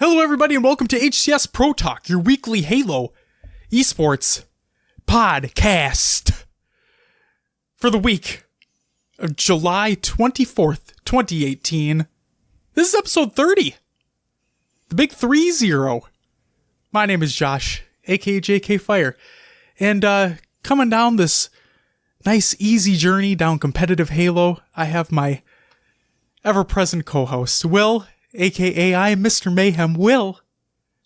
Hello everybody and welcome to HCS Pro Talk, your weekly Halo esports podcast for the week of July 24th, 2018. This is episode 30. The big 30. My name is Josh, aka JK Fire, and coming down this nice easy journey down competitive Halo, I have my ever-present co-host, Will, aka I am Mr. Mayhem. Will,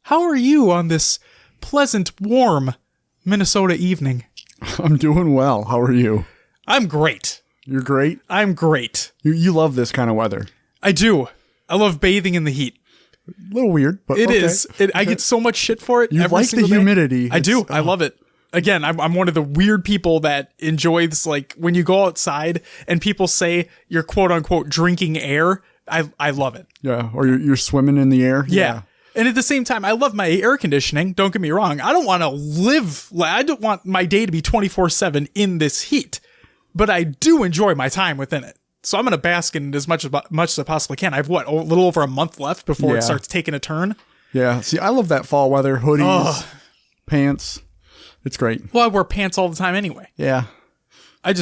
how are you on this pleasant, warm Minnesota evening? I'm doing well. How are you? I'm great. You're great? I'm great. You love this kind of weather. I do. I love bathing in the heat. A little weird, but It okay. is. I get so much shit for it. You every like the single day. humidity. I do. I love it. Again, I'm one of the weird people that enjoys, like, when you go outside and people say you're quote-unquote drinking air, I love it. Yeah, or you're swimming in the air. Yeah. And at the same time, I love my air conditioning. Don't get me wrong. I don't want to I don't want my day to be 24/7 in this heat, but I do enjoy my time within it. So I'm going to bask in it as much as I possibly can. I have, a little over a month left before it starts taking a turn. Yeah. See, I love that fall weather. Hoodies, pants. It's great. Well, I wear pants all the time anyway. Yeah. I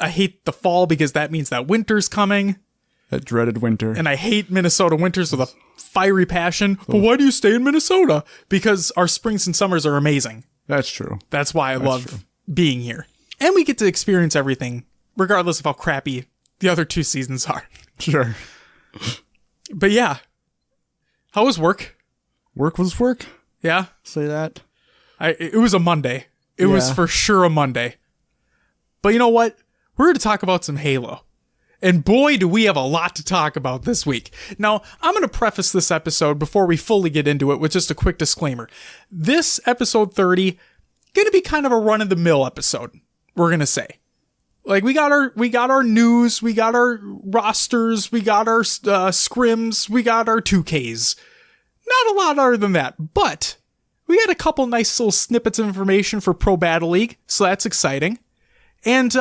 hate the fall because that means that winter's coming. That dreaded winter. And I hate Minnesota winters with a fiery passion. But why do you stay in Minnesota? Because our springs and summers are amazing. That's true. That's why I love being here. And we get to experience everything, regardless of how crappy the other two seasons are. Sure. But yeah. How was work? Work was work. Yeah. Say that. It was a Monday. It was for sure a Monday. But you know what? We're here to talk about some Halo. And boy, do we have a lot to talk about this week. Now, I'm going to preface this episode before we fully get into it with just a quick disclaimer. This episode 30, going to be kind of a run-of-the-mill episode, we're going to say. Like, we got our news, we got our rosters, we got our scrims, we got our 2Ks. Not a lot other than that, but we got a couple nice little snippets of information for Pro Battle League, so that's exciting. And,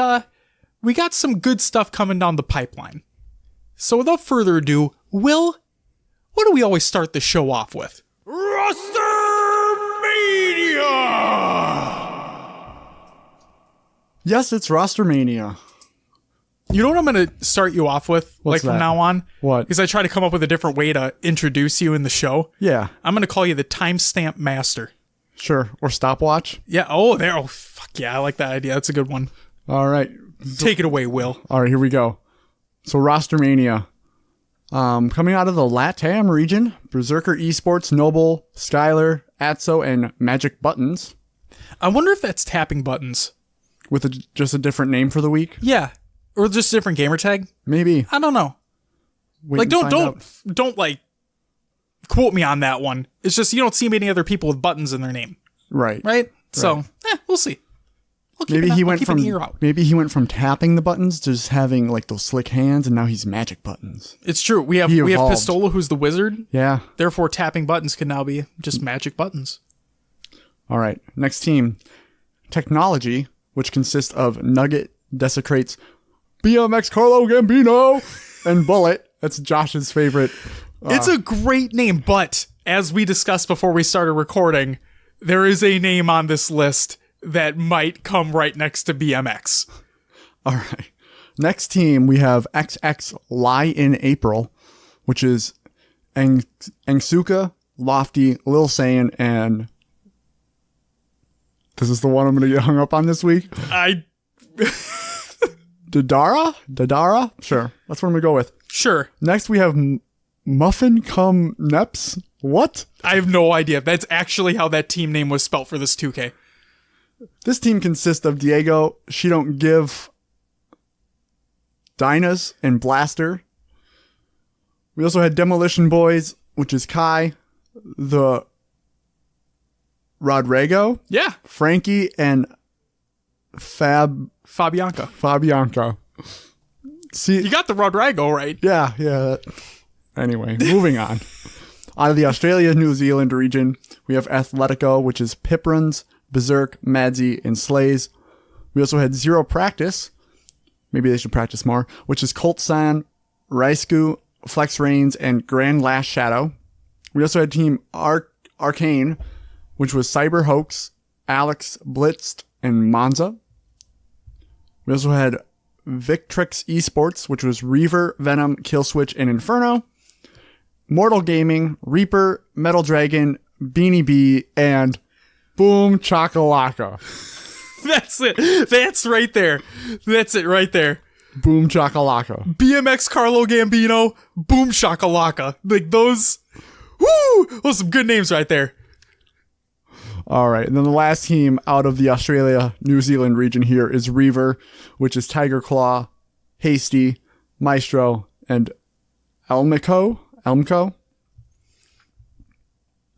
we got some good stuff coming down the pipeline. So without further ado, Will, what do we always start the show off with? Roster Mania! Yes, it's Roster Mania. You know what I'm going to start you off with, What's from that? now on? What? Because I try to come up with a different way to introduce you in the show. Yeah. I'm going to call you the Timestamp Master. Sure. Or stopwatch. Yeah, oh, fuck yeah, I like that idea. That's a good one. All right. Take it away, Will. All right, here we go. So Roster Mania. Coming out of the LATAM region, Berserker Esports, Noble, Skylar, Atso, and Magic Buttons. I wonder if that's tapping buttons. With just a different name for the week? Yeah. Or just a different gamer tag. Maybe. I don't know. Wait Like, and find out. don't like quote me on that one. It's just you don't see many other people with buttons in their name, Right. right? So, we'll see. Maybe he went from tapping the buttons to just having like those slick hands, and now he's Magic Buttons. It's true. We have evolved. Pistola, who's the wizard. Yeah. Therefore, tapping buttons can now be just magic buttons. All right. Next team, Technology, which consists of Nugget, Desecrates, BMX Carlo Gambino, and Bullet. That's Josh's favorite. It's a great name, but as we discussed before we started recording, there is a name on this list that might come right next to BMX. All right. Next team, we have XX Lie in April, which is Angsuka, Lofty, Lil Saiyan, and this is the one I'm going to get hung up on this week. Dadara? Sure. That's what I'm going to go with. Sure. Next, we have Muffin Cum Neps. What? I have no idea. That's actually how that team name was spelt for this 2K. This team consists of Diego, She Don't Give, Dynas, and Blaster. We also had Demolition Boys, which is Kai, the Rodrigo, Yeah. Frankie, and Fabianca. See, You got the Rodrigo right. yeah. Anyway, moving on. Out of the Australia-New Zealand region, we have Athletico, which is Pipruns, Berserk, Madzi, and Slays. We also had Zero Practice. Maybe they should practice more. Which is Colt San, Raisku, Flex Reigns, and Grand Last Shadow. We also had Team Arcane, which was Cyber Hoax, Alex Blitzed, and Monza. We also had Victrix Esports, which was Reaver, Venom, Killswitch, and Inferno. Mortal Gaming, Reaper, Metal Dragon, Beanie Bee, and Boom Chakalaka. That's it. That's right there. That's it right there. Boom Chakalaka. BMX Carlo Gambino, Boom Shakalaka. Like those, woo! Those are some good names right there. All right. And then the last team out of the Australia, New Zealand region here is Reaver, which is Tiger Claw, Hasty, Maestro, and Elmco.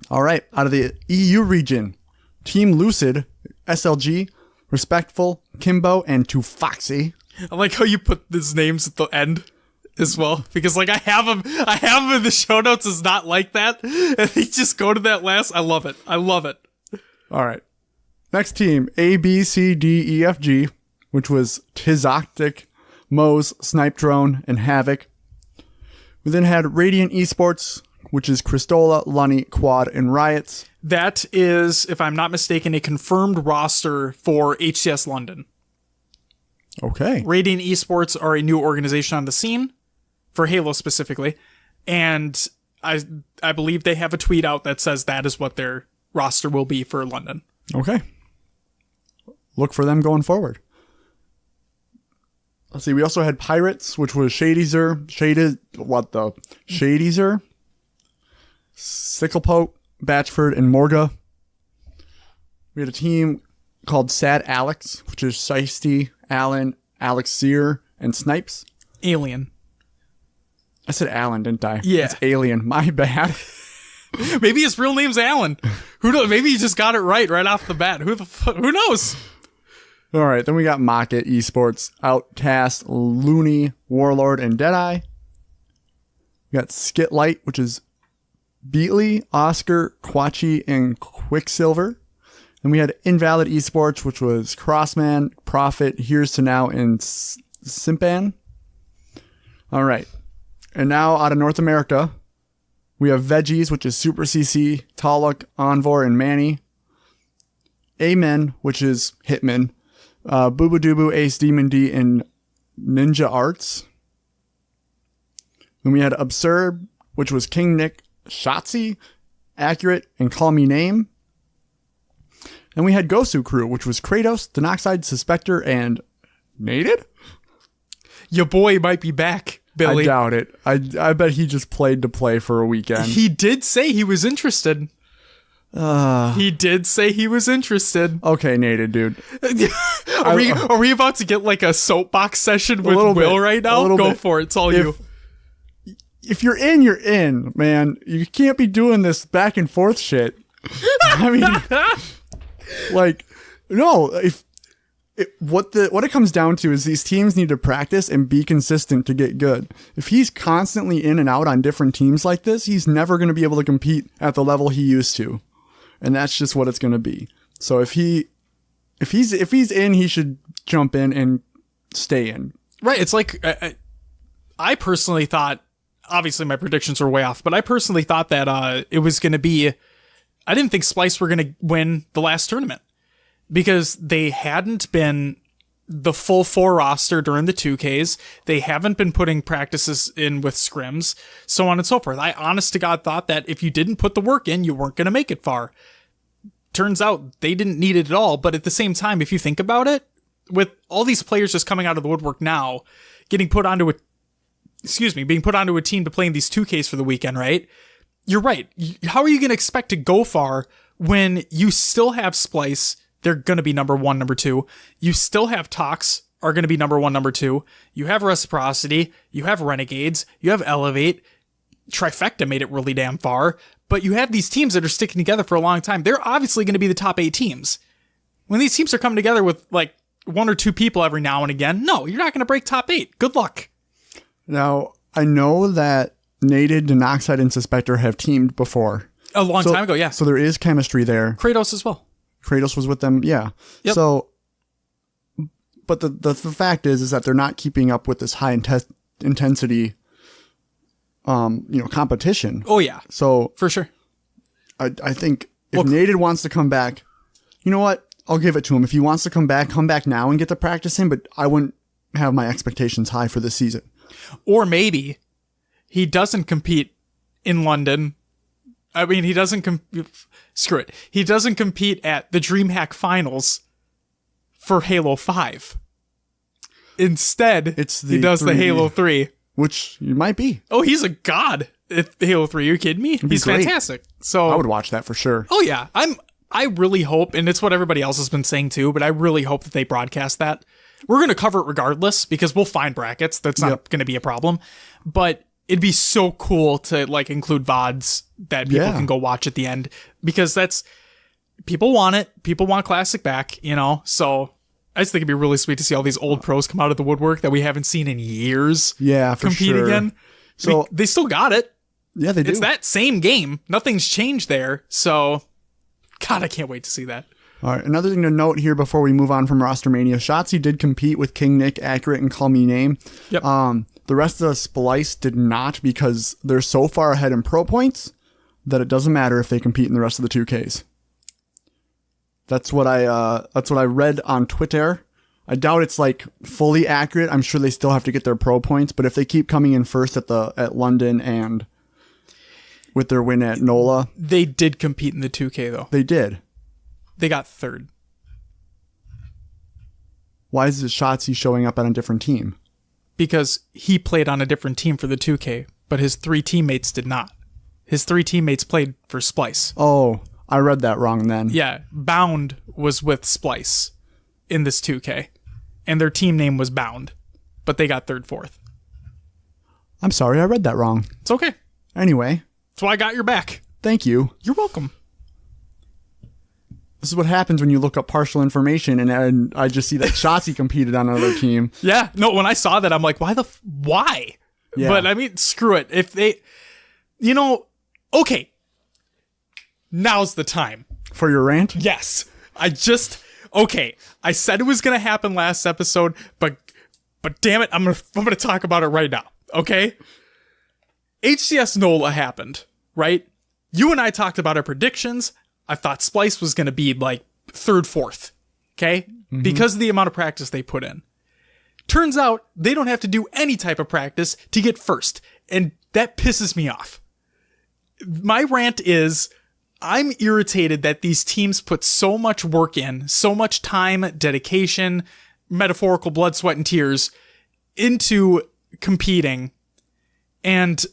All right. Out of the EU region, Team Lucid, SLG, Respectful, Kimbo, and Tufoxy. I like how you put these names at the end as well, because like I have them in the show notes as not like that, and they just go to that last. I love it. All right. Next team, ABCDEFG, which was Tizoctic, Moe's, Snipe Drone, and Havoc. We then had Radiant Esports, which is Cristola, Lunny, Quad, and Riots. That is, if I'm not mistaken, a confirmed roster for HCS London. Okay. Radiant Esports are a new organization on the scene, for Halo specifically, and I believe they have a tweet out that says that is what their roster will be for London. Okay. Look for them going forward. Let's see, we also had Pirates, which was Shadyzer, Sicklepoke, Batchford, and Morga. We had a team called Sad Alex, which is Shiesty, Allen, Alex Sear, and Snipes. Alien. I said Allen, didn't I? Yeah. It's Alien. My bad. Maybe his real name's Alan. Who knows? Maybe he just got it right off the bat. Who knows? All right. Then we got Mocket Esports, Outcast, Looney, Warlord, and Deadeye. We got Skitlight, which is Beatley, Oscar, Quachi, and Quicksilver. And we had Invalid Esports, which was Crossman, Prophet, Here's to Now, and Simpan. All right. And now out of North America, we have Veggies, which is Super CC, Taluk, Envor, and Manny. Amen, which is Hitman. Booba Doobu, Ace, Demon D, and Ninja Arts. Then we had Absurd, which was King Nick, Shotzi, Accurate, and Call Me Name. And we had Gosu Crew, which was Kratos, Denoxide, Suspector, and Naded? Your boy might be back, Billy. I doubt it. I bet he just played to play for a weekend. He did say he was interested. He did say he was interested. Okay, Naded, dude. Are we about to get like a soapbox session with Will right now? Go for it. It's all you. If you're in, you're in, man. You can't be doing this back and forth shit. I mean, like, no. What it comes down to is these teams need to practice and be consistent to get good. If he's constantly in and out on different teams like this, he's never going to be able to compete at the level he used to, and that's just what it's going to be. So if he's in, he should jump in and stay in. Right. It's like I personally thought. Obviously, my predictions were way off, but I personally thought that it was going to be. I didn't think Splice were going to win the last tournament because they hadn't been the full 4 roster during the 2Ks. They haven't been putting practices in with scrims, so on and so forth. I honest to God thought that if you didn't put the work in, you weren't going to make it far. Turns out they didn't need it at all, but at the same time, if you think about it, with all these players just coming out of the woodwork now, being put onto a team to play in these 2Ks for the weekend, right? You're right. How are you going to expect to go far when you still have Splice? They're going to be number 1, number 2. You still have Tox, are going to be number 1, number 2. You have Reciprocity. You have Renegades. You have Elevate. Trifecta made it really damn far. But you have these teams that are sticking together for a long time. They're obviously going to be the top 8 teams. When these teams are coming together with like 1 or 2 people every now and again, no, you're not going to break top 8. Good luck. Now, I know that Naded, Denoxide, and Suspector have teamed before. A long time ago, yeah. So there is chemistry there. Kratos as well. Kratos was with them, yeah. Yep. So, but the fact is that they're not keeping up with this high intensity competition. Oh yeah, So for sure. I think if Naded wants to come back, you know what? I'll give it to him. If he wants to come back now and get the practice in, but I wouldn't have my expectations high for this season. Or maybe he doesn't compete in London. I mean, he doesn't screw it. He doesn't compete at the DreamHack Finals for Halo 5. Instead, he does the Halo 3. Which you might be. Oh, he's a god at Halo 3. Are you kidding me? He's great. fantastic. So I would watch that for sure. Oh yeah. I really hope, and it's what everybody else has been saying too, but I really hope that they broadcast that. We're going to cover it regardless because we'll find brackets. That's not going to be a problem. But it'd be so cool to like include VODs that people can go watch at the end, because people want it. People want classic back, so I just think it'd be really sweet to see all these old pros come out of the woodwork that we haven't seen in years. Yeah, for compete sure. again. So they still got it. Yeah, they do. It's that same game. Nothing's changed there. So God, I can't wait to see that. All right. Another thing to note here before we move on from Roster Mania, Shotty did compete with King Nick, Accurate, and Call Me Name. Yep. The rest of the Splice did not, because they're so far ahead in pro points that it doesn't matter if they compete in the rest of the 2Ks. That's what I read on Twitter. I doubt it's like fully accurate. I'm sure they still have to get their pro points, but if they keep coming in first at London and with their win at NOLA. They did compete in the 2K though. They did. They got third. Why is Shotzi showing up on a different team? Because he played on a different team for the 2K, but his 3 teammates did not. His 3 teammates played for Splice. Oh, I read that wrong then. Yeah, Bound was with Splice in this 2K, and their team name was Bound, but they got third, fourth. I'm sorry, I read that wrong. It's okay. Anyway. That's why I got your back. Thank you. You're welcome. This is what happens when you look up partial information and I just see that Shotzi competed on another team. Yeah. No, when I saw that, I'm like, why? Yeah. But I mean, screw it. If they, okay. Now's the time. For your rant? Yes. I said it was going to happen last episode, but damn it, I'm going to talk about it right now. Okay? HCS NOLA happened, right? You and I talked about our predictions. I thought Splice was going to be like third, fourth. Okay? Mm-hmm. Because of the amount of practice they put in. Turns out they don't have to do any type of practice to get first. And that pisses me off. My rant is, I'm irritated that these teams put so much work in, so much time, dedication, metaphorical blood, sweat, and tears into competing. And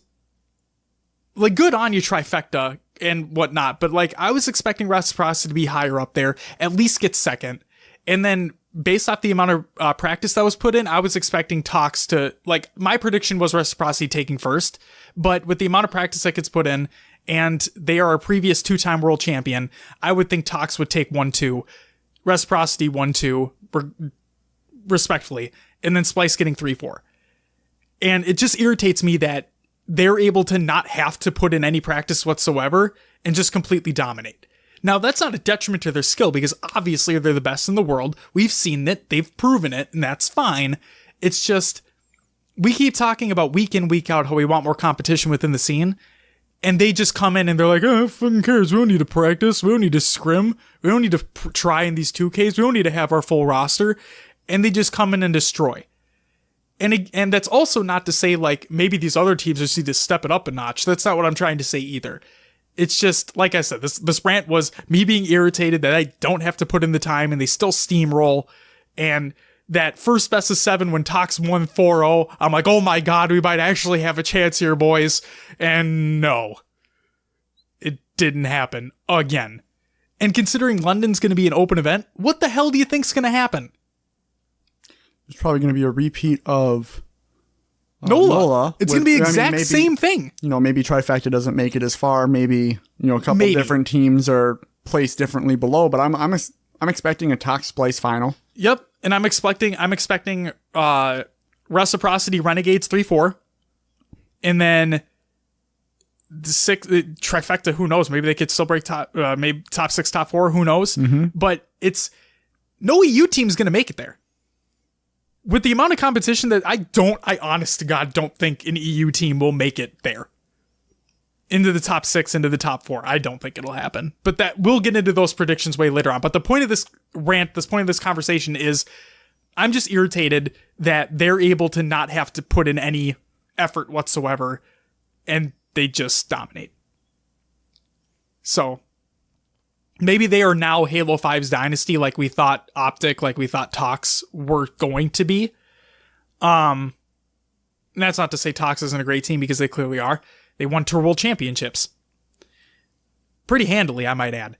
like, good on you, Trifecta and whatnot, but like, I was expecting Reciprocity to be higher up there, at least get second. And then based off the amount of practice that was put in, I was expecting Tox to, like, my prediction was Reciprocity taking first, but with the amount of practice that gets put in, and they are a previous 2-time world champion, I would think Tox would take 1-2, Reciprocity 1-2, respectfully, and then Splice getting 3-4. And it just irritates me that they're able to not have to put in any practice whatsoever and just completely dominate. Now, that's not a detriment to their skill, because obviously they're the best in the world. We've seen it, they've proven it, and that's fine. It's just, we keep talking about week in, week out how we want more competition within the scene, and they just come in and they're like, oh, fucking cares, we don't need to practice, we don't need to scrim, we don't need to try in these 2Ks, we don't need to have our full roster, and they just come in and destroy. And that's also not to say, like, maybe these other teams just need to step it up a notch. That's not what I'm trying to say either. It's just, like I said, this rant was me being irritated that I don't have to put in the time and they still steamroll. And that first best of 7 when Tox won 4-0, I'm like, oh my God, we might actually have a chance here, boys. And no, it didn't happen again. And considering London's going to be an open event, what the hell do you think's going to happen? It's probably going to be a repeat of NOLA. It's going to be the exact same thing. Maybe Trifecta doesn't make it as far. Maybe, a couple different teams are placed differently below. But I'm expecting a Tox Splice final. Yep, and I'm expecting Reciprocity Renegades 3-4, and then the Trifecta. Who knows? Maybe they could still break maybe top 6, top 4. Who knows? Mm-hmm. But it's no EU team's going to make it there. with the amount of competition that I honest to God don't think an EU team will make it there. Into the top 6, into the top 4. I don't think it'll happen. But we'll get into those predictions way later on. But the point of this rant, this point of this conversation is I'm just irritated that they're able to not have to put in any effort whatsoever and they just dominate. So maybe they are now Halo 5's dynasty like we thought Optic, like we thought Tox were going to be. And that's not to say Tox isn't a great team because they clearly are. They won Tour World Championships. Pretty handily, I might add.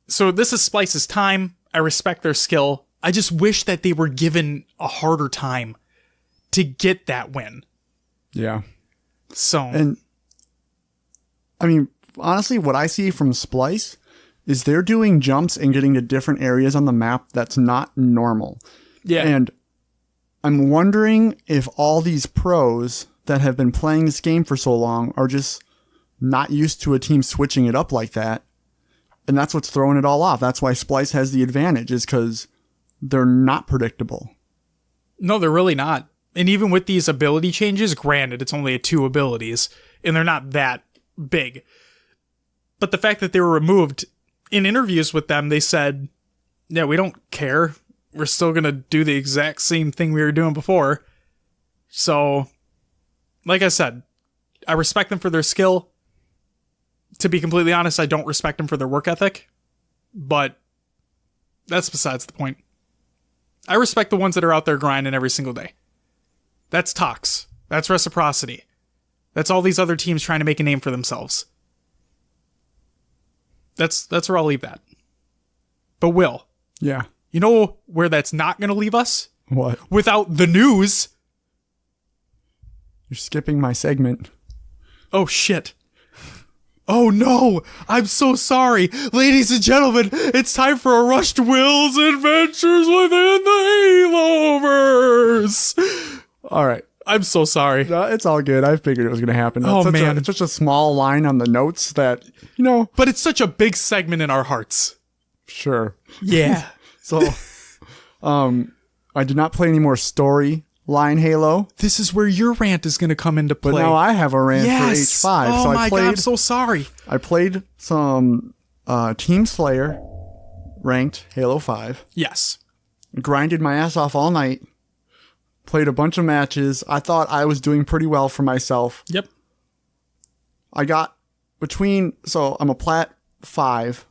So this is Splice's time. I respect their skill. I just wish that they were given a harder time to get that win. Yeah. So. And, I mean, honestly, what I see from Splice is they're doing jumps and getting to different areas on the map that's not normal. Yeah. And I'm wondering if all these pros that have been playing this game for so long are just not used to a team switching it up like that. And that's what's throwing it all off. That's why Splice has the advantage, is because they're not predictable. No, they're really not. And even with these ability changes, granted, it's only 2 abilities, and they're not that big. But the fact that they were removed, in interviews with them, they said, yeah, we don't care. We're still going to do the exact same thing we were doing before. So, like I said, I respect them for their skill. To be completely honest, I don't respect them for their work ethic. But that's besides the point. I respect the ones that are out there grinding every single day. That's Tox. That's Reciprocity. That's all these other teams trying to make a name for themselves. That's where I'll leave that. But Will. Yeah. You know where that's not going to leave us? What? Without the news. You're skipping my segment. Oh, shit. Oh, no. I'm so sorry. Ladies and gentlemen, it's time for a Rushed Will's Adventures Within the Haloverse. All right. I'm so sorry. No, it's all good. I figured it was going to happen. Oh, man. It's such a small line on the notes that, you know. But it's such a big segment in our hearts. Sure. Yeah. So, I did not play any more storyline Halo. This is where your rant is going to come into play. But now I have a rant for H5. Oh, so my God. I'm so sorry. I played some Team Slayer ranked Halo 5. Yes. Grinded my ass off all night. Played a bunch of matches. I thought I was doing pretty well for myself. Yep. I got so I'm a Plat 5.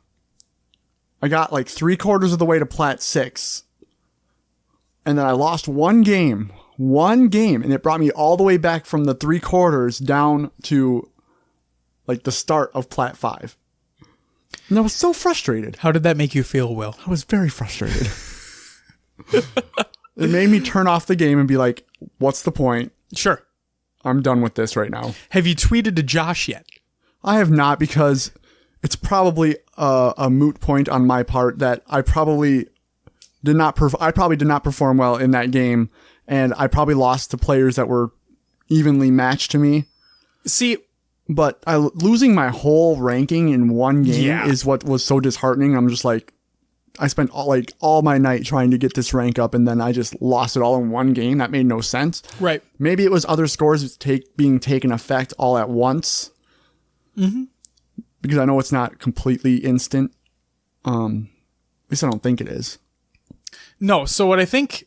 I got like 3/4 of the way to Plat 6. And then I lost one game, and it brought me all the way back from the 3/4 down to like the start of Plat 5. And I was so frustrated. How did that make you feel, Will? I was very frustrated. It made me turn off the game and be like, what's the point? Sure. I'm done with this right now. Have you tweeted to Josh yet? I have not, because it's probably a moot point on my part that I probably did not perform well in that game, and I probably lost to players that were evenly matched to me. See, but losing my whole ranking in one game is what was so disheartening. I'm just like, I spent all my night trying to get this rank up, and then I just lost it all in one game. That made no sense. Right. Maybe it was other scores being taken effect all at once. Mm-hmm. Because I know it's not completely instant. At least I don't think it is. No, so what I think,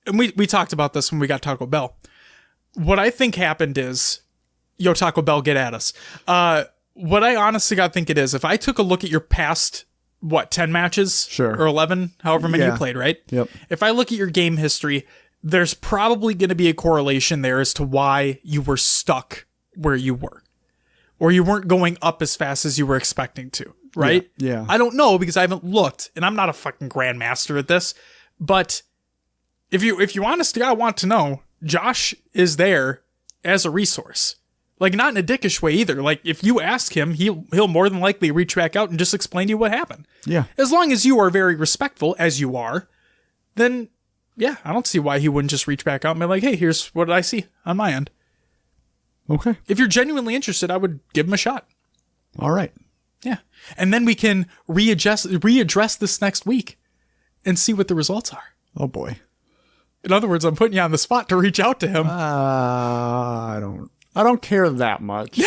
and we talked about this when we got Taco Bell. What I think happened is, yo, Taco Bell, get at us. What I honestly think it is, if I took a look at your past, 10 matches? Sure. Or 11, however many you played, right? Yep. If I look at your game history, there's probably going to be a correlation there as to why you were stuck where you were. Or you weren't going up as fast as you were expecting to, right? Yeah. I don't know because I haven't looked, and I'm not a fucking grandmaster at this. But if you honestly want to know, Josh is there as a resource. Like, not in a dickish way either. Like, if you ask him, he'll more than likely reach back out and just explain to you what happened. Yeah. As long as you are very respectful, as you are, then, yeah, I don't see why he wouldn't just reach back out and be like, hey, here's what I see on my end. Okay. If you're genuinely interested, I would give him a shot. All right. Yeah. And then we can readdress this next week and see what the results are. Oh, boy. In other words, I'm putting you on the spot to reach out to him. I don't care that much.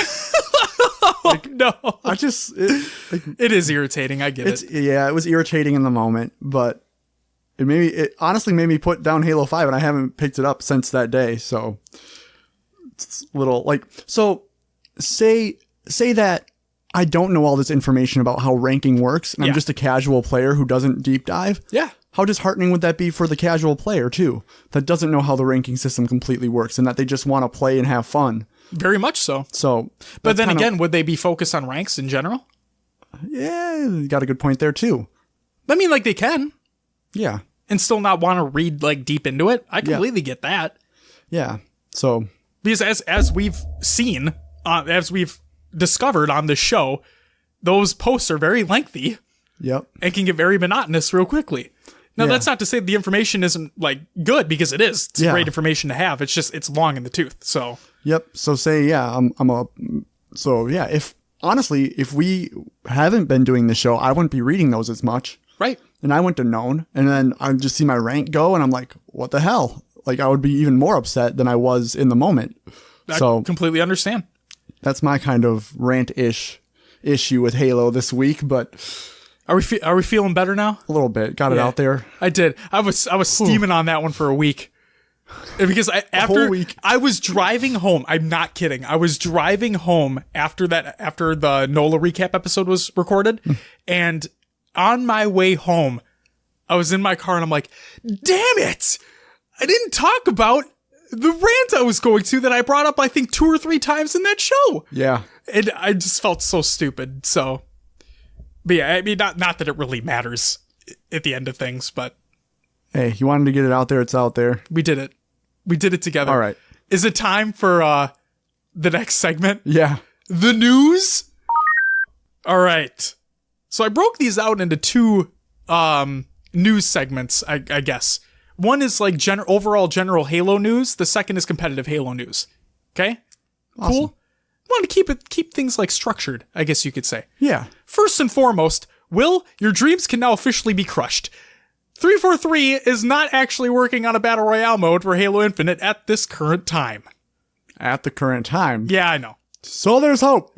No. It is irritating. I get it. Yeah, it was irritating in the moment, but it honestly made me put down Halo 5, and I haven't picked it up since that day. So it's a little say that I don't know all this information about how ranking works, and I'm just a casual player who doesn't deep dive. Yeah. How disheartening would that be for the casual player too, that doesn't know how the ranking system completely works and that they just want to play and have fun? Very much so. But then again, would they be focused on ranks in general? Yeah, you got a good point there too. I mean, like, they can. Yeah. And still not want to read like deep into it. I completely get that. Yeah. So because as we've seen, as we've discovered on this show, those posts are very lengthy. Yep. And can get very monotonous real quickly. Now, that's not to say the information isn't like good, because it is. It's great information to have. It's just, it's long in the tooth. So. Yep. So say, if we haven't been doing the show, I wouldn't be reading those as much. Right. And I went to known, and then I just see my rank go, and I'm like, what the hell? Like, I would be even more upset than I was in the moment. I completely understand. That's my kind of rant-ish issue with Halo this week, but are we feeling better now? A little bit. Got it out there. I did. I was steaming on that one for a week. Because I was driving home. I'm not kidding. I was driving home after the NOLA recap episode was recorded, and on my way home, I was in my car and I'm like, damn it! I didn't talk about the rant I was going to that I brought up, I think, 2 or 3 times in that show. Yeah. And I just felt so stupid. So, but yeah, I mean, not that it really matters at the end of things, but hey, you wanted to get it out there, it's out there. We did it. We did it together. All right. Is it time for the next segment? Yeah. The news? All right. So I broke these out into 2 news segments, I guess. One is like overall general Halo news. The second is competitive Halo news. Okay? Awesome. Cool? Want to keep things like structured, I guess you could say. Yeah. First and foremost, Will, your dreams can now officially be crushed. 343 is not actually working on a Battle Royale mode for Halo Infinite at this current time. At the current time? Yeah, I know. So there's hope.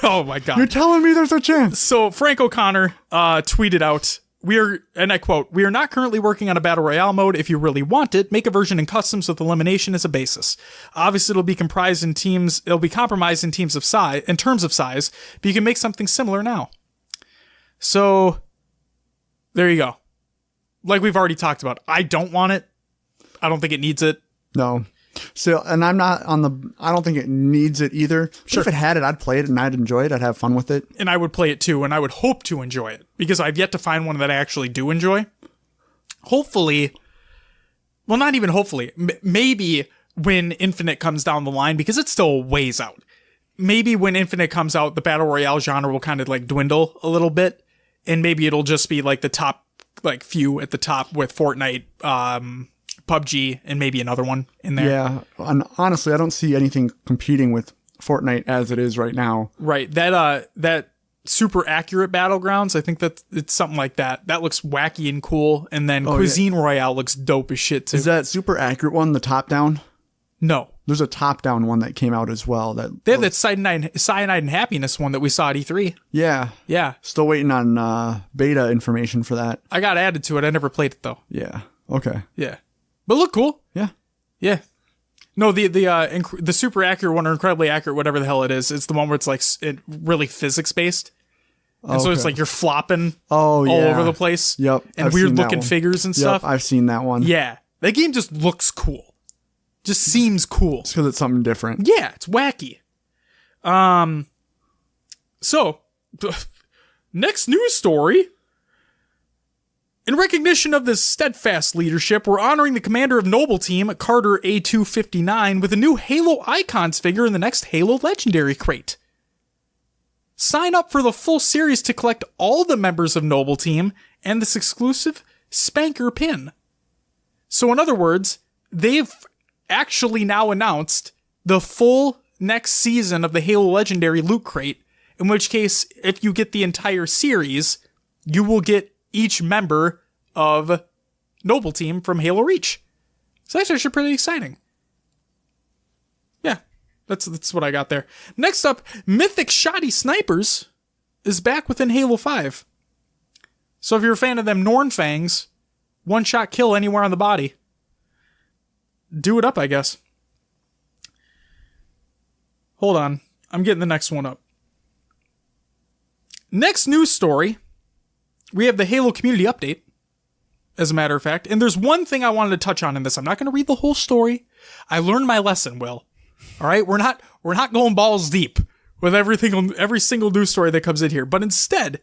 Oh my god. You're telling me there's a chance. So Frank O'Connor tweeted out, and I quote, "We are not currently working on a Battle Royale mode. If you really want it, make a version in customs with elimination as a basis. Obviously, it'll be compromised in terms of size, but you can make something similar now." So, there you go. Like we've already talked about, I don't want it. I don't think it needs it. No. So, and I'm not I don't think it needs it either. Sure. If it had it, I'd play it and I'd enjoy it. I'd have fun with it. And I would play it too, and I would hope to enjoy it, because I've yet to find one that I actually do enjoy. Hopefully, well, not even hopefully, maybe when Infinite comes down the line, because it's still ways out. Maybe when Infinite comes out, the Battle Royale genre will kind of like dwindle a little bit, and maybe it'll just be like the top few at the top with Fortnite, PUBG, and maybe another one in there. Yeah, and honestly, I don't see anything competing with Fortnite as it is right now. Right, that super accurate Battlegrounds, I think that it's something like that. That looks wacky and cool, and then Cuisine Royale looks dope as shit too. Is that super accurate one the top down? No. There's a top down one that came out as well. They have that Cyanide and Happiness one that we saw at E3. Yeah. Yeah. Still waiting on beta information for that. I got added to it. I never played it though. Yeah. Okay. Yeah. But look cool. Yeah. Yeah. No, the super accurate one, or incredibly accurate, whatever the hell it is, it's the one where it's like really physics based. And so it's like you're flopping all over the place. Yep. And I've weird looking figures and stuff. Yep, I've seen that one. Yeah. That game just looks cool. Just seems cool. It's because it's something different. Yeah, it's wacky. So, next news story. In recognition of this steadfast leadership, we're honoring the commander of Noble Team, Carter A259, with a new Halo Icons figure in the next Halo Legendary Crate. Sign up for the full series to collect all the members of Noble Team and this exclusive Spanker pin. So in other words, they've actually now announced the full next season of the Halo Legendary Loot Crate, in which case, if you get the entire series, you will get each member of Noble Team from Halo Reach. So that's actually pretty exciting. Yeah, that's what I got there. Next up, Mythic Shotty Snipers is back within Halo 5. So if you're a fan of them Nornfangs, one-shot kill anywhere on the body, do it up, I guess. Hold on. I'm getting the next one up. Next news story, we have the Halo community update, as a matter of fact. And there's one thing I wanted to touch on in this. I'm not going to read the whole story. I learned my lesson, Will. All right? We're not going balls deep with every single news story that comes in here. But instead,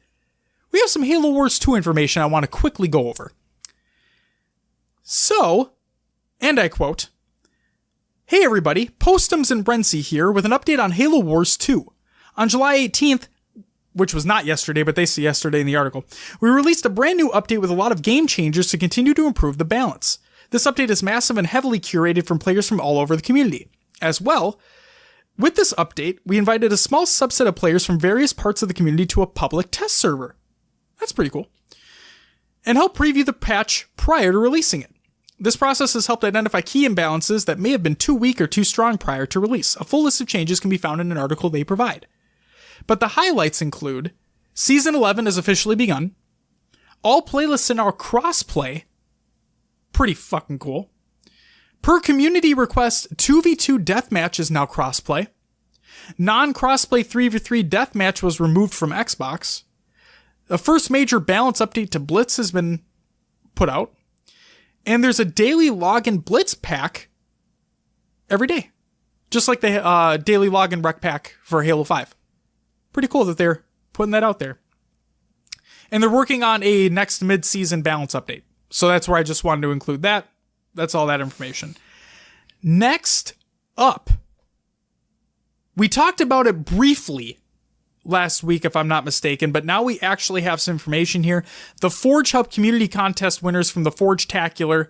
we have some Halo Wars 2 information I want to quickly go over. So, and I quote, "Hey everybody, Postums and Brency here with an update on Halo Wars 2. On July 18th, which was not yesterday, but they say yesterday in the article, we released a brand new update with a lot of game changers to continue to improve the balance. This update is massive and heavily curated from players from all over the community. As well, with this update, we invited a small subset of players from various parts of the community to a public test server." That's pretty cool. "And help preview the patch prior to releasing it. This process has helped identify key imbalances that may have been too weak or too strong prior to release. A full list of changes can be found in an article they provide. But the highlights include Season 11 has officially begun. All playlists are now cross-play. Pretty fucking cool. Per community request, 2v2 deathmatch is now cross-play. Non-cross-play 3v3 deathmatch was removed from Xbox. The first major balance update to Blitz has been put out. And there's a daily login Blitz pack every day. Just like the daily login rec pack for Halo 5. Pretty cool that they're putting that out there. And they're working on a next mid-season balance update. So that's where I just wanted to include that. That's all that information. Next up, we talked about it briefly last week, if I'm not mistaken, but now we actually have some information here. The Forgehub community contest winners from the ForgeTacular.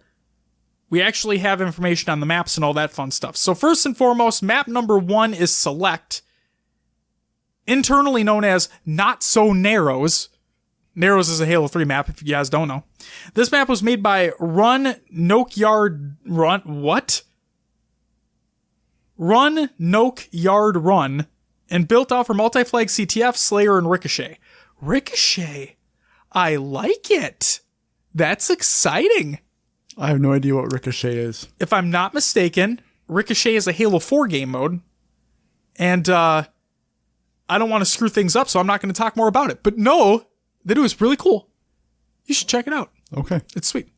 We actually have information on the maps and all that fun stuff. So first and foremost, map number 1 is Select, internally known as Not So Narrows. Narrows is a Halo 3 map, if you guys don't know. This map was made by Run Noke Yard Run, and built out for multi-flag CTF, Slayer, and Ricochet. Ricochet. I like it. That's exciting. I have no idea what Ricochet is. If I'm not mistaken, Ricochet is a Halo 4 game mode. And I don't want to screw things up, so I'm not going to talk more about it. But no, that it was really cool. You should check it out. Okay. It's sweet.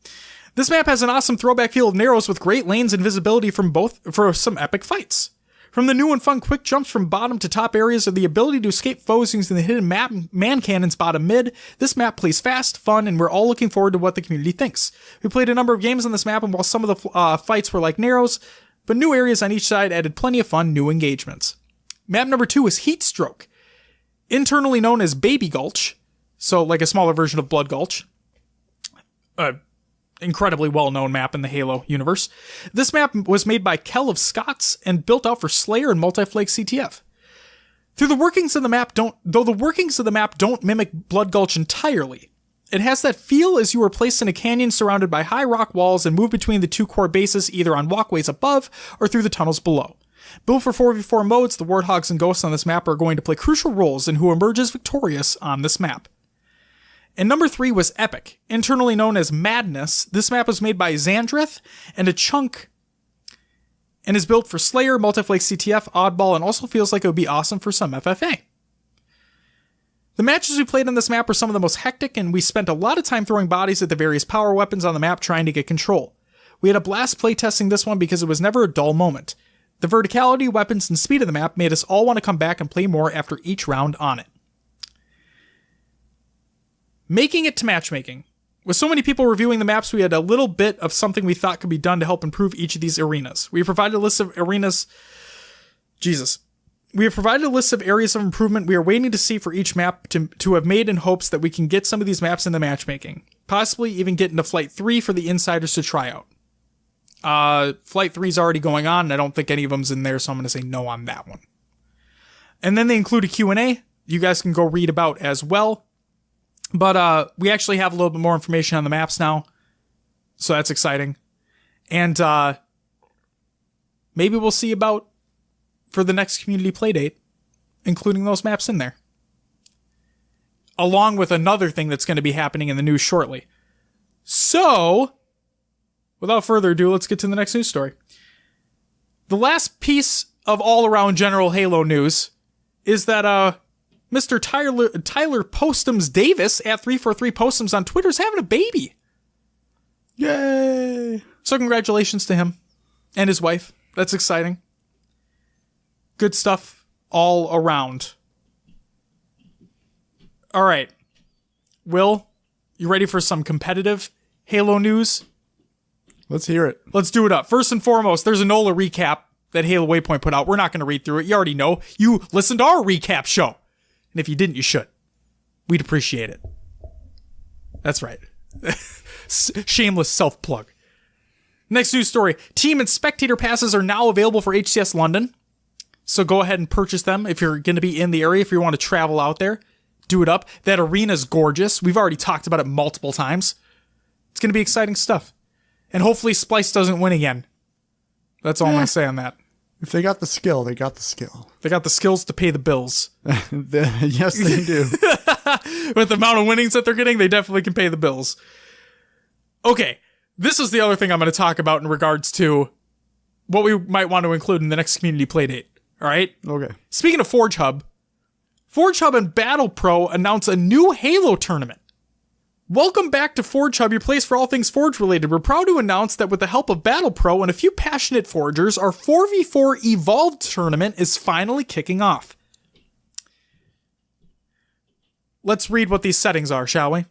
This map has an awesome throwback feel of Narrows with great lanes and visibility for some epic fights. From the new and fun quick jumps from bottom to top areas or the ability to escape foes using the hidden man cannons bottom mid, this map plays fast, fun, and we're all looking forward to what the community thinks. We played a number of games on this map, and while some of the fights were like Narrows, but new areas on each side added plenty of fun new engagements. Map number 2 is Heatstroke, internally known as Baby Gulch, so like a smaller version of Blood Gulch. Incredibly well-known map in the Halo universe. This map was made by Kel of Scots and built out for Slayer and multi-flag CTF. Though the workings of the map don't mimic Blood Gulch entirely, it has that feel as you are placed in a canyon surrounded by high rock walls and move between the two core bases either on walkways above or through the tunnels below. Built for 4v4 modes, the Warthogs and Ghosts on this map are going to play crucial roles in who emerges victorious on this map. And number 3 was Epic, internally known as Madness. This map was made by Xandrith and a chunk and is built for Slayer, multi-flag CTF, Oddball, and also feels like it would be awesome for some FFA. The matches we played on this map were some of the most hectic, and we spent a lot of time throwing bodies at the various power weapons on the map trying to get control. We had a blast playtesting this one because it was never a dull moment. The verticality, weapons, and speed of the map made us all want to come back and play more after each round on it. Making it to matchmaking. With so many people reviewing the maps, we had a little bit of something we thought could be done to help improve each of these arenas. We have provided a list of arenas... We have provided a list of areas of improvement we are waiting to see for each map to have made in hopes that we can get some of these maps into matchmaking. Possibly even get into Flight 3 for the insiders to try out. Flight 3 is already going on, and I don't think any of them's in there, so I'm going to say no on that one. And then they include a Q&A. You guys can go read about as well. But we actually have a little bit more information on the maps now, so that's exciting. And maybe we'll see about for the next community playdate, including those maps in there. Along with another thing that's going to be happening in the news shortly. So, without further ado, let's get to the next news story. The last piece of all-around general Halo news is that Mr. Tyler Postums Davis at 343 Postums on Twitter is having a baby. Yay! So congratulations to him and his wife. That's exciting. Good stuff all around. All right. Will, you ready for some competitive Halo news? Let's hear it. Let's do it up. First and foremost, there's a NOLA recap that Halo Waypoint put out. We're not going to read through it. You already know. You listened to our recap show. And if you didn't, you should. We'd appreciate it. That's right. Shameless self-plug. Next news story. Team and Spectator passes are now available for HCS London. So go ahead and purchase them if you're going to be in the area, if you want to travel out there. Do it up. That arena's gorgeous. We've already talked about it multiple times. It's going to be exciting stuff. And hopefully Splice doesn't win again. That's all I'm going to say on that. If they got the skill, they got the skill. They got the skills to pay the bills. Yes, they do. With the amount of winnings that they're getting, they definitely can pay the bills. Okay, this is the other thing I'm going to talk about in regards to what we might want to include in the next community playdate. All right? Okay. Speaking of Forgehub and Battle Pro announce a new Halo tournament. Welcome back to Forgehub, your place for all things Forge related. We're proud to announce that with the help of Battle Pro and a few passionate forgers, our 4v4 Evolved tournament is finally kicking off. Let's read what these settings are, shall we?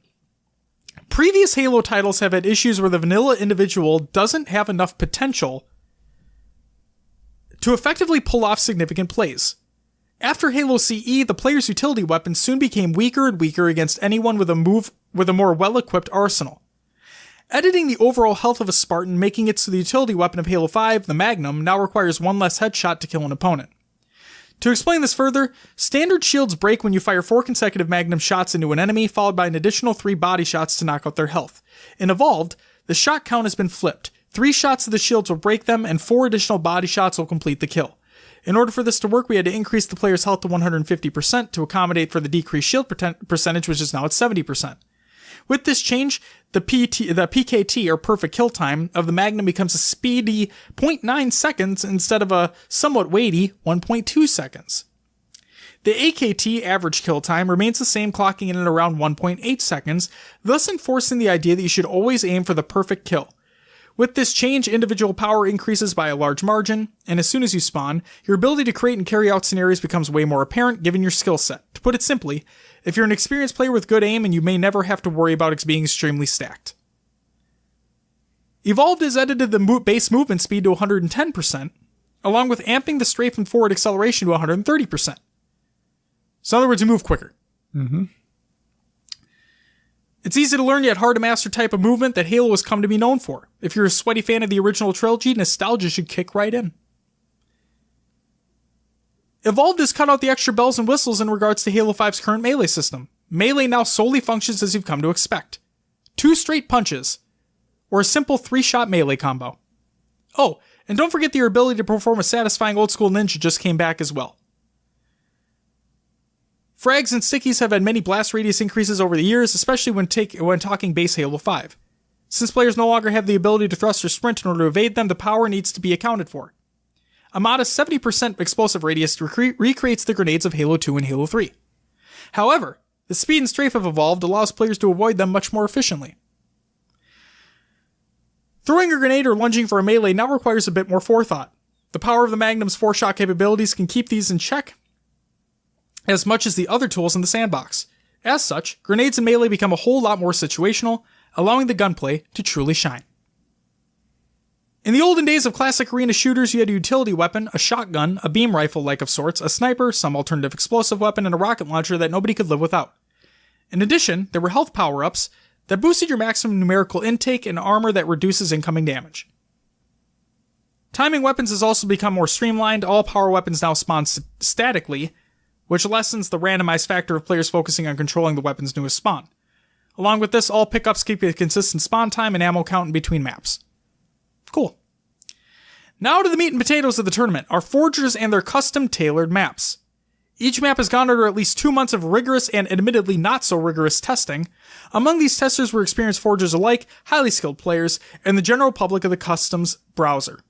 Previous Halo titles have had issues where the vanilla individual doesn't have enough potential to effectively pull off significant plays. After Halo CE, the player's utility weapon soon became weaker and weaker against anyone with a more well-equipped arsenal. Editing the overall health of a Spartan, making it so the utility weapon of Halo 5, the Magnum, now requires one less headshot to kill an opponent. To explain this further, standard shields break when you fire 4 consecutive Magnum shots into an enemy, followed by an additional 3 body shots to knock out their health. In Evolved, the shot count has been flipped. 3 shots of the shields will break them, and 4 additional body shots will complete the kill. In order for this to work, we had to increase the player's health to 150% to accommodate for the decreased shield percentage, which is now at 70%. With this change, the PKT, or perfect kill time, of the Magnum becomes a speedy 0.9 seconds instead of a somewhat weighty 1.2 seconds. The AKT, average kill time, remains the same, clocking in at around 1.8 seconds, thus enforcing the idea that you should always aim for the perfect kill. With this change, individual power increases by a large margin, and as soon as you spawn, your ability to create and carry out scenarios becomes way more apparent given your skill set. To put it simply, if you're an experienced player with good aim, and you may never have to worry about it being extremely stacked. Evolved has edited the base movement speed to 110%, along with amping the strafe and forward acceleration to 130%. So in other words, you move quicker. Mm-hmm. It's easy to learn yet hard to master type of movement that Halo has come to be known for. If you're a sweaty fan of the original trilogy, nostalgia should kick right in. Evolved has cut out the extra bells and whistles in regards to Halo 5's current melee system. Melee now solely functions as you've come to expect. 2 straight punches, or a simple 3-shot melee combo. Oh, and don't forget that your ability to perform a satisfying old school ninja just came back as well. Frags and stickies have had many blast radius increases over the years, especially when talking base Halo 5. Since players no longer have the ability to thrust or sprint in order to evade them, the power needs to be accounted for. A modest 70% explosive radius recreates the grenades of Halo 2 and Halo 3. However, the speed and strafe of Evolved allows players to avoid them much more efficiently. Throwing a grenade or lunging for a melee now requires a bit more forethought. The power of the Magnum's 4-shot capabilities can keep these in check as much as the other tools in the sandbox. As such, grenades and melee become a whole lot more situational, allowing the gunplay to truly shine. In the olden days of classic arena shooters, you had a utility weapon, a shotgun, a beam rifle-like of sorts, a sniper, some alternative explosive weapon, and a rocket launcher that nobody could live without. In addition, there were health power-ups that boosted your maximum numerical intake and armor that reduces incoming damage. Timing weapons has also become more streamlined. All power weapons now spawn statically, which lessens the randomized factor of players focusing on controlling the weapon's newest spawn. Along with this, all pickups keep a consistent spawn time and ammo count in between maps. Cool. Now to the meat and potatoes of the tournament, our forgers and their custom-tailored maps. Each map has gone under at least 2 months of rigorous and admittedly not so rigorous testing. Among these testers were experienced forgers alike, highly skilled players, and the general public of the customs browser.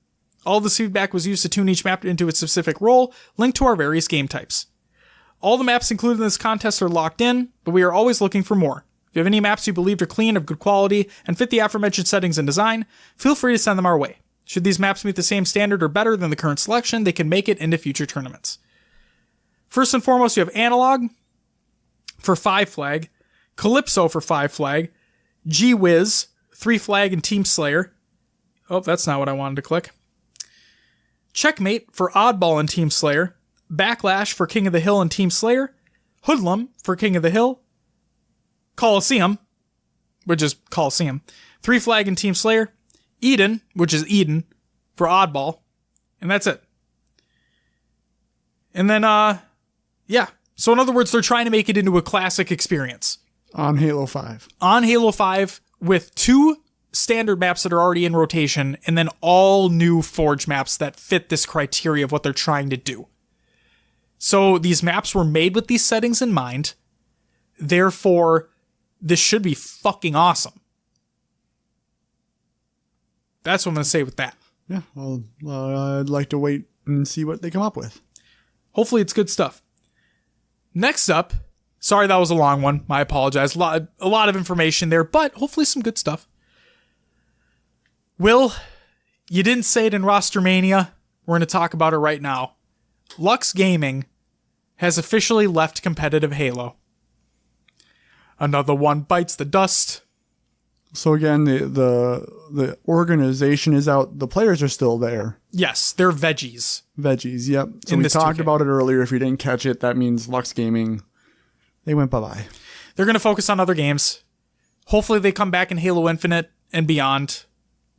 All this feedback was used to tune each map into its specific role, linked to our various game types. All the maps included in this contest are locked in, but we are always looking for more. If you have any maps you believed are clean, of good quality, and fit the aforementioned settings and design, feel free to send them our way. Should these maps meet the same standard or better than the current selection, they can make it into future tournaments. First and foremost, you have Analog for 5 flag, Calypso for 5 flag, G-Wiz, 3 flag and Team Slayer. Oh, that's not what I wanted to click. Checkmate for Oddball and Team Slayer, Backlash for King of the Hill and Team Slayer, Hoodlum for King of the Hill, Coliseum, which is Coliseum, 3 flag and Team Slayer, Eden, which is Eden, for Oddball, and that's it. And then, yeah. So in other words, they're trying to make it into a classic experience. On Halo 5. On Halo 5 with 2 standard maps that are already in rotation and then all new Forge maps that fit this criteria of what they're trying to do. So these maps were made with these settings in mind. Therefore, this should be fucking awesome. That's what I'm going to say with that. Yeah, well, I'd like to wait and see what they come up with. Hopefully it's good stuff. Next up, sorry that was a long one. I apologize. A lot of information there, but hopefully some good stuff. Will, you didn't say it in Rostermania. We're going to talk about it right now. Lux Gaming has officially left competitive Halo. Another one bites the dust. So again, the organization is out. The players are still there. Yes, they're veggies. Veggies, yep. So we talked about it earlier. If you didn't catch it, that means Lux Gaming, they went bye-bye. They're going to focus on other games. Hopefully they come back in Halo Infinite and beyond.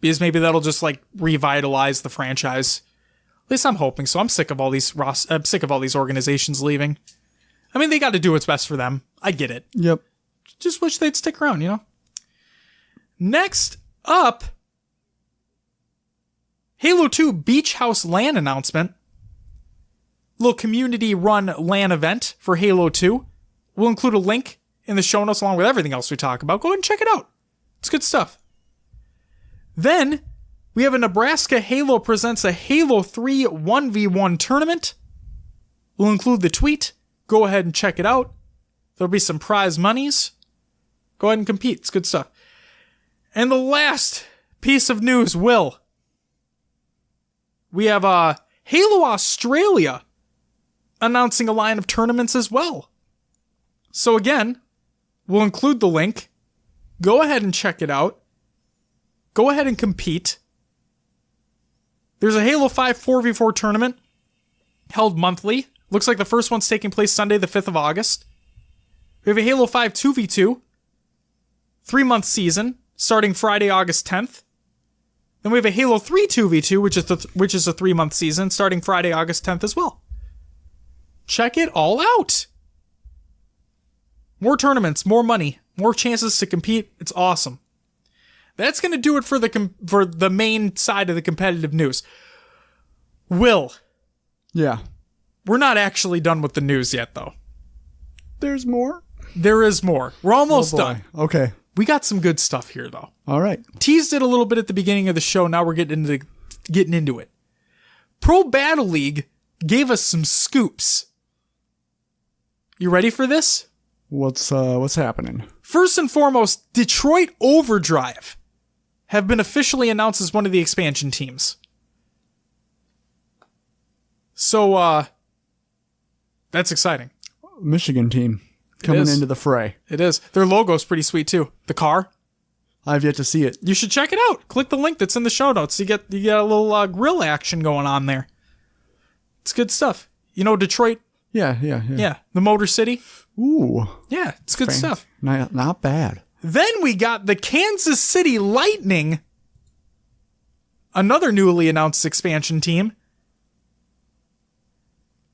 Because maybe that'll just like revitalize the franchise. At least I'm hoping so. I'm sick of all these organizations leaving. I mean, they got to do what's best for them. I get it. Yep. Just wish they'd stick around, you know? Next up, Halo 2 Beach House LAN announcement. Little community-run LAN event for Halo 2. We'll include a link in the show notes along with everything else we talk about. Go ahead and check it out. It's good stuff. Then, we have a Nebraska Halo presents a Halo 3 1v1 tournament. We'll include the tweet. Go ahead and check it out. There'll be some prize monies. Go ahead and compete. It's good stuff. And the last piece of news, Will. We have Halo Australia announcing a line of tournaments as well. So again, we'll include the link. Go ahead and check it out. Go ahead and compete. There's a Halo 5 4v4 tournament held monthly. Looks like the first one's taking place Sunday, the 5th of August. We have a Halo 5 2v2, 3-month season, starting Friday, August 10th. Then we have a Halo 3 2v2, which is a 3-month season, starting Friday, August 10th as well. Check it all out. More tournaments, more money, more chances to compete. It's awesome. That's going to do it for the main side of the competitive news. Will. Yeah. We're not actually done with the news yet, though. There's more? There is more. We're almost done. Okay. We got some good stuff here, though. All right. Teased it a little bit at the beginning of the show. Now we're getting into it. Pro Battle League gave us some scoops. You ready for this? What's happening? First and foremost, Detroit Overdrive have been officially announced as one of the expansion teams. So, that's exciting. Michigan team coming into the fray. It is. Their logo's pretty sweet, too. The car. I've yet to see it. You should check it out. Click the link that's in the show notes. You get a little grill action going on there. It's good stuff. You know Detroit? Yeah. The Motor City? Ooh. Yeah, it's good stuff. Not bad. Then we got the Kansas City Lightning, another newly announced expansion team.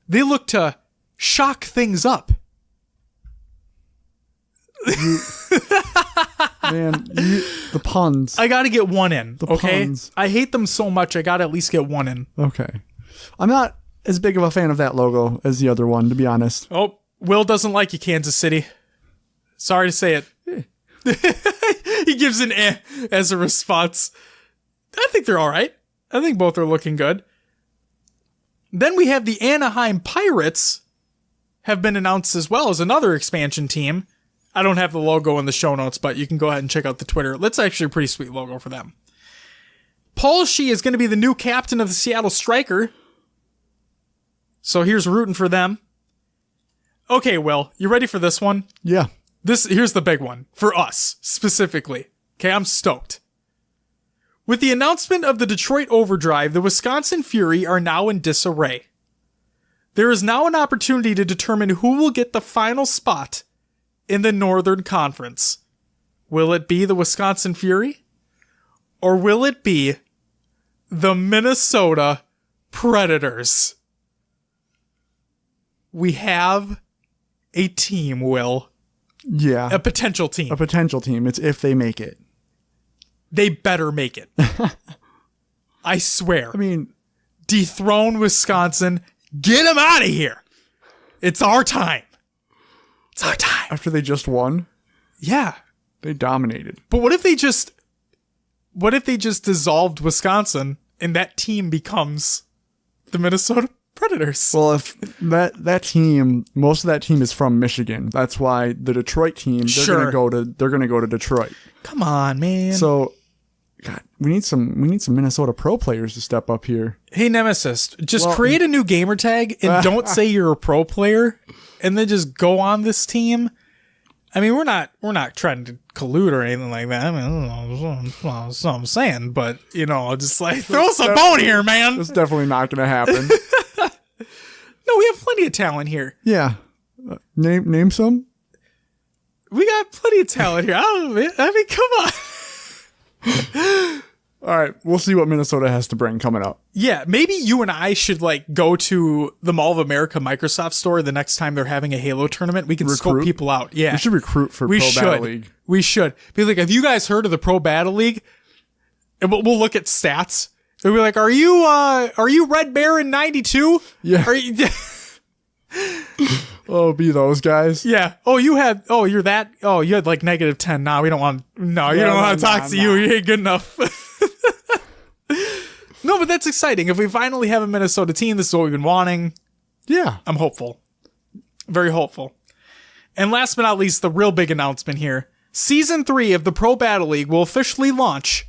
They look to shock things up. Man, the puns. I got to get one in, okay? puns. I hate them so much, I got to at least get one in. Okay. I'm not as big of a fan of that logo as the other one, to be honest. Oh, Will doesn't like you, Kansas City. Sorry to say it. He gives an eh as a response. I think they're all right. I think both are looking good. Then we have the Anaheim Pirates have been announced as well as another expansion team. I don't have the logo in the show notes, but you can go ahead and check out the Twitter. That's actually a pretty sweet logo for them. Paul Shee is going to be the new captain of the Seattle Striker. So here's rooting for them. Okay, Will, you ready for this one? Yeah. Here's the big one for us specifically. Okay, I'm stoked. With the announcement of the Detroit Overdrive, the Wisconsin Fury are now in disarray. There is now an opportunity to determine who will get the final spot in the Northern Conference. Will it be the Wisconsin Fury? Or will it be the Minnesota Predators? We have a team, Will. Yeah. A potential team. A potential team. It's if they make it. They better make it. I swear. I mean, dethrone Wisconsin. Get them out of here. It's our time. It's our time. After they just won? Yeah. They dominated. But what if they just dissolved Wisconsin and that team becomes the Minnesota Predators? Well, if that team, most of that team is from Michigan. That's why the Detroit team, they're gonna go to Detroit. Come on, man. So, God, we need some Minnesota pro players to step up here. Hey, Nemesis, just create a new gamer tag and don't say you're a pro player, and then just go on this team. I mean, we're not trying to collude or anything like that. I mean, that's what I'm saying, but just like throw us a bone here, man. That's definitely not going to happen. No, we have plenty of talent here. Yeah, name some. We got plenty of talent here. I mean, come on. All right, we'll see what Minnesota has to bring coming up. Yeah, maybe you and I should go to the Mall of America Microsoft store the next time they're having a Halo tournament. We can scope people out. Yeah, we should recruit for Pro Battle League. We should be like, have you guys heard of the Pro Battle League? And we'll look at stats. We'll be like, are you Red Baron 92? Yeah. Are you? Oh, be those guys. Yeah. Oh, you had -10. Nah, we don't want. No, you don't want to talk to you. You ain't good enough. No, but that's exciting. If we finally have a Minnesota team, this is what we've been wanting. Yeah. I'm hopeful. Very hopeful. And last but not least, the real big announcement here. Season 3 of the Pro Battle League will officially launch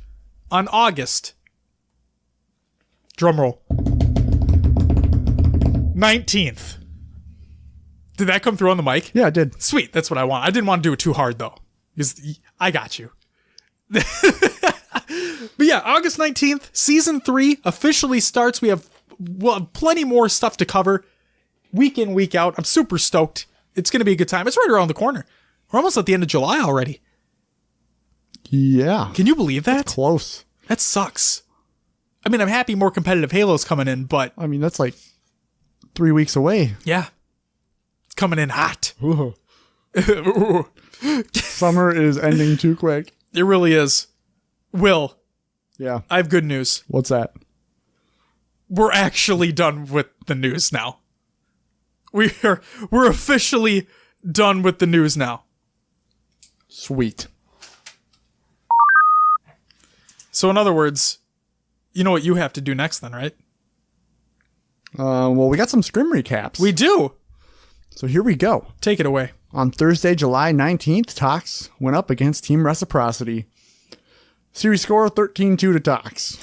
on August. Drumroll. 19th. Did that come through on the mic? Yeah, it did. Sweet. That's what I want. I didn't want to do it too hard, though. Because I got you. But yeah, August 19th, Season 3 officially starts. We have plenty more stuff to cover. Week in, week out. I'm super stoked. It's going to be a good time. It's right around the corner. We're almost at the end of July already. Yeah. Can you believe that? That's close. That sucks. I mean, I'm happy more competitive Halo's coming in, but... I mean, that's like 3 weeks away. Yeah. It's coming in hot. Ooh. Summer is ending too quick. It really is. Will. Yeah. I have good news. What's that? We're actually done with the news now. We're officially done with the news now. Sweet. So in other words, you know what you have to do next then, right? Well, we got some scrim recaps. We do. So here we go. Take it away. On Thursday, July 19th, Tox went up against Team Reciprocity. Series score 13-2 to Tox.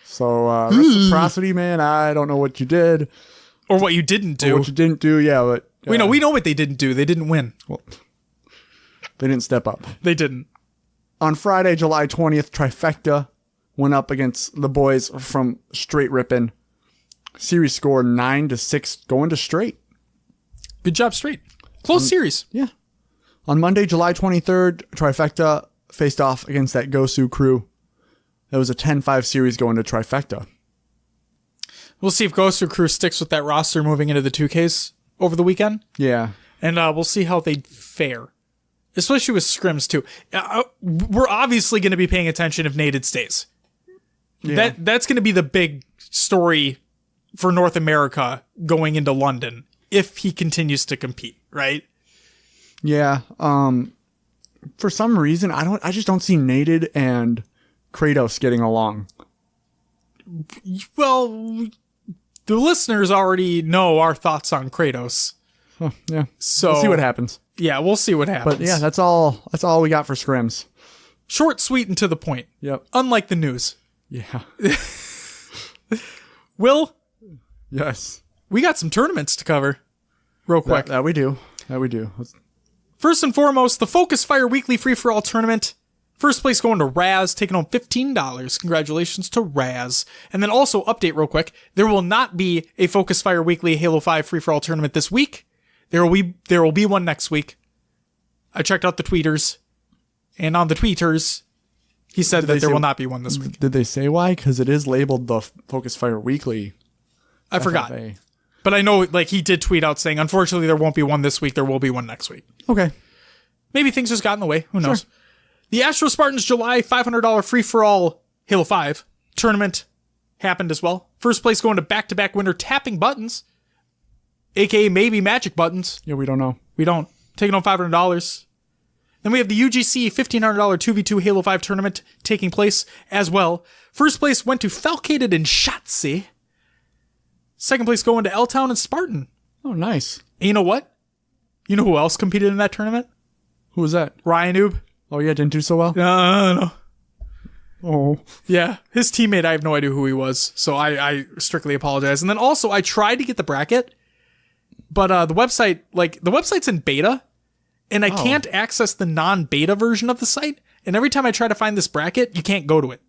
So, Reciprocity, man, I don't know what you did. Or what you didn't do. Or what you didn't do, yeah, but... we know what they didn't do. They didn't win. Well, they didn't step up. They didn't. On Friday, July 20th, Trifecta went up against the boys from Straight Rippin'. Series score 9-6 going to Straight. Good job, Straight. Close series. Yeah. On Monday, July 23rd, Trifecta faced off against that Gosu crew. That was a 10-5 series going to Trifecta. We'll see if Gosu Crew sticks with that roster moving into the 2Ks over the weekend. Yeah. And we'll see how they fare. Especially with scrims, too. We're obviously going to be paying attention if Naded stays. Yeah. That's going to be the big story for North America going into London if he continues to compete, right? Yeah. For some reason, I just don't see Naded and Kratos getting along. Well, the listeners already know our thoughts on Kratos. Oh, yeah. So We'll see what happens. Yeah, we'll see what happens. But yeah, that's all we got for scrims. Short, sweet, and to the point. Yep. Unlike the news. Yeah. Will, Yes. we got some tournaments to cover real quick. That we do. First and foremost, the Focus Fire Weekly Free-For-All Tournament. First place going to Raz, taking home $15. Congratulations to Raz. And then also, update real quick, there will not be a Focus Fire Weekly Halo 5 Free-For-All Tournament this week. There will be one next week. I checked out the tweeters, and on the tweeters, he said that there will not be one this week. Did they say why? Because it is labeled the Focus Fire Weekly. I forgot. FFA. But I know, like, he did tweet out saying, unfortunately, there won't be one this week. There will be one next week. Okay. Maybe things just got in the way. Who knows? Sure. The Astro Spartans July $500 free-for-all Halo 5 tournament happened as well. First place going to back-to-back winner Tapping Buttons, a.k.a. maybe Magic Buttons. Yeah, we don't know. We don't. Taking home $500. Then we have the UGC $1,500 2v2 Halo 5 tournament taking place as well. First place went to Falcated and Shotty. Second place going to L-Town and Spartan. Oh, nice. And you know what? You know who else competed in that tournament? Who was that? Ryan Noob. Oh, yeah, didn't do so well? No. Oh. Yeah, his teammate, I have no idea who he was, so I strictly apologize. And then also, I tried to get the bracket, but the website's in beta, and I can't access the non-beta version of the site. And every time I try to find this bracket, you can't go to it.